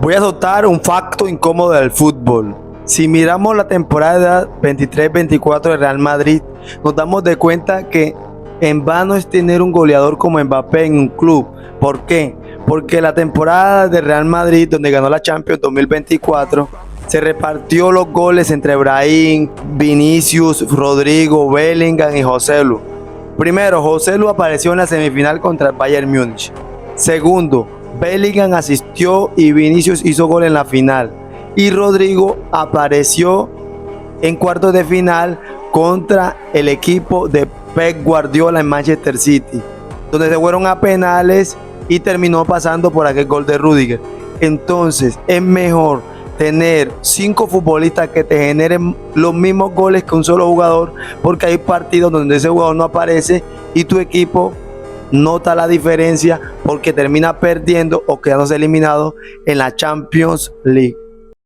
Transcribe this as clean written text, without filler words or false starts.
Voy a soltar un facto incómodo del fútbol. Si miramos la temporada 23-24 de Real Madrid, nos damos de cuenta que en vano es tener un goleador como Mbappé en un club. ¿Por qué? Porque la temporada de Real Madrid, donde ganó la Champions 2024, se repartió los goles entre Brahim, Vinicius, Rodrigo, Bellingham y Joselu. Primero, Joselu apareció en la semifinal contra el Bayern Múnich. Segundo, Bellingham asistió y Vinicius hizo gol en la final. Y Rodrigo apareció en cuartos de final contra el equipo de Pep Guardiola en Manchester City, donde se fueron a penales y terminó pasando por aquel gol de Rüdiger. Entonces es mejor tener 5 futbolistas que te generen los mismos goles que un solo jugador, porque hay partidos donde ese jugador no aparece y tu equipo nota la diferencia porque termina perdiendo o quedándose eliminado en la Champions League.